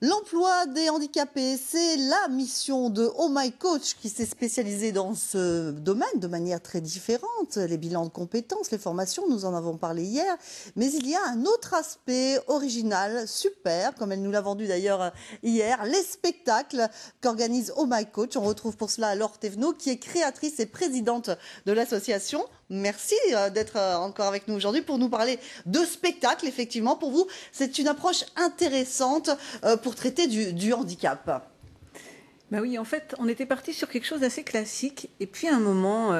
L'emploi des handicapés, c'est la mission de Oh My Coach qui s'est spécialisée dans ce domaine de manière très différente. Les bilans de compétences, les formations, nous en avons parlé hier. Mais il y a un autre aspect original, super, comme elle nous l'a vendu d'ailleurs hier, les spectacles qu'organise Oh My Coach. On retrouve pour cela Laure Thévenot qui est créatrice et présidente de l'association. Merci d'être encore avec nous aujourd'hui pour nous parler de spectacle. Effectivement, pour vous, c'est une approche intéressante pour traiter du handicap. Ben oui, en fait, on était parti sur quelque chose d'assez classique. Et puis, à un moment,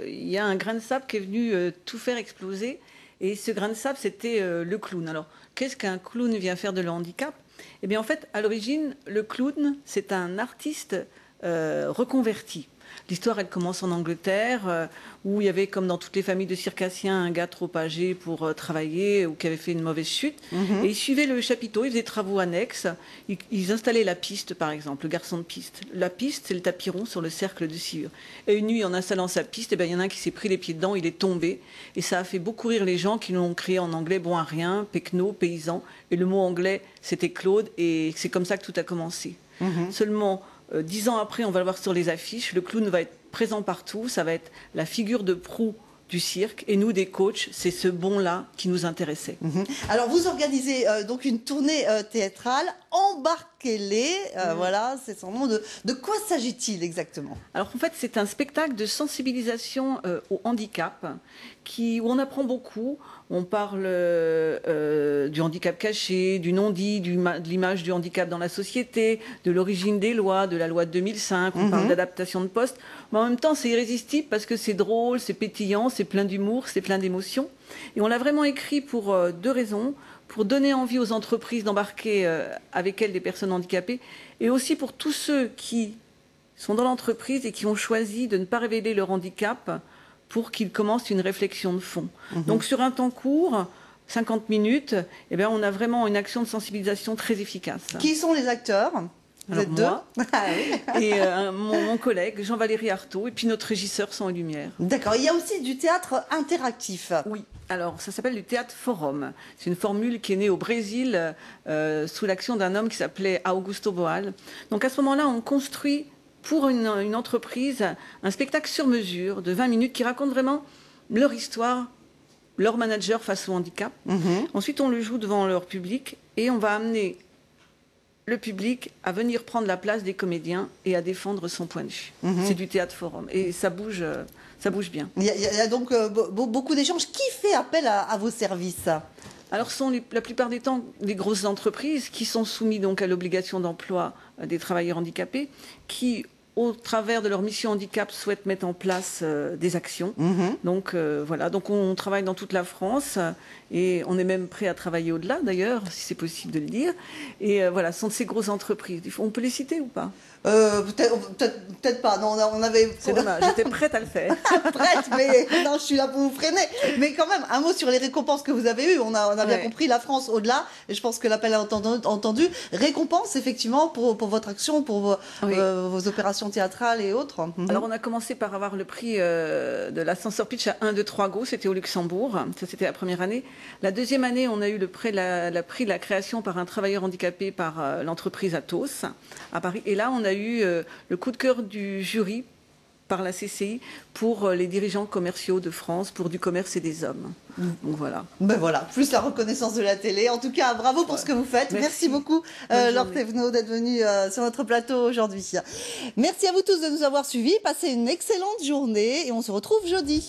il y a un grain de sable qui est venu tout faire exploser. Et ce grain de sable, c'était le clown. Alors, qu'est-ce qu'un clown vient faire de le handicap? Eh bien, en fait, à l'origine, le clown, c'est un artiste reconverti. L'histoire, elle commence en Angleterre, où il y avait, comme dans toutes les familles de circassiens, un gars trop âgé pour travailler ou qui avait fait une mauvaise chute. Et ils suivaient le chapiteau, ils faisaient des travaux annexes. Ils installaient la piste, par exemple, le garçon de piste. La piste, c'est le tapis rond sur le cercle de sciure. Et une nuit, en installant sa piste, il y en a un qui s'est pris les pieds dedans, il est tombé. Et ça a fait beaucoup rire les gens qui l'ont crié en anglais, bon à rien, pecno, paysan. Et le mot anglais, c'était Claude. Et c'est comme ça que tout a commencé. Seulement... 10 ans après, on va le voir sur les affiches, le clown va être présent partout, ça va être la figure de proue du cirque. Et nous, des coachs, c'est ce bon-là qui nous intéressait. Alors, vous organisez donc une tournée théâtrale, Embarquez-les, voilà, c'est son nom. De quoi s'agit-il exactement? Alors, en fait, c'est un spectacle de sensibilisation au handicap où on apprend beaucoup. On parle du handicap caché, du non-dit, de l'image du handicap dans la société, de l'origine des lois, de la loi de 2005. On parle d'adaptation de poste. Mais en même temps, c'est irrésistible parce que c'est drôle, c'est pétillant, c'est plein d'humour, c'est plein d'émotions. Et on l'a vraiment écrit pour deux raisons. Pour donner envie aux entreprises d'embarquer avec elles des personnes handicapées, et aussi pour tous ceux qui sont dans l'entreprise et qui ont choisi de ne pas révéler leur handicap pour qu'ils commencent une réflexion de fond. Donc sur un temps court, 50 minutes, eh bien, on a vraiment une action de sensibilisation très efficace. Qui sont les acteurs? Vous êtes moi, deux. Ah oui. Et mon collègue Jean-Valérie Artaud, et puis notre régisseur Son et Lumière. D'accord, il y a aussi du théâtre interactif. Oui, alors ça s'appelle du théâtre forum. C'est une formule qui est née au Brésil sous l'action d'un homme qui s'appelait Augusto Boal. Donc à ce moment-là, on construit pour une entreprise un spectacle sur mesure de 20 minutes qui raconte vraiment leur histoire, leur manager face au handicap. Ensuite, on le joue devant leur public et on va amener le public à venir prendre la place des comédiens et à défendre son point de vue. C'est du théâtre forum et ça bouge bien. Il y a donc beaucoup d'échanges. Qui fait appel à vos services? Alors, ce sont la plupart des temps des grosses entreprises qui sont soumises donc à l'obligation d'emploi des travailleurs handicapés, qui, au travers de leur mission handicap, souhaitent mettre en place des actions. Donc voilà, donc on travaille dans toute la France et on est même prêt à travailler au-delà d'ailleurs, si c'est possible de le dire. Et voilà, ce sont de ces grosses entreprises. On peut les citer ou pas? Peut-être pas. Non, on avait. C'est dommage, j'étais prête à le faire. Prête, mais non, je suis là pour vous freiner. Mais quand même, un mot sur les récompenses que vous avez eues. On a bien compris la France au-delà. Et je pense que l'appel a entendu. Récompense, effectivement, pour votre action, pour vos opérations théâtrales et autres. Alors, on a commencé par avoir le prix de l'ascenseur pitch à 1, 2, 3 Go. C'était au Luxembourg. Ça, c'était la première année. La deuxième année, on a eu le prix de la création par un travailleur handicapé par l'entreprise Atos à Paris. Et là, on a eu le coup de cœur du jury par la CCI pour les dirigeants commerciaux de France, pour du commerce et des hommes. Donc voilà. Ben voilà, plus la reconnaissance de la télé. En tout cas, bravo pour ce que vous faites. Merci beaucoup, Laure Thévenot, d'être venue sur notre plateau aujourd'hui. Merci à vous tous de nous avoir suivis. Passez une excellente journée et on se retrouve jeudi.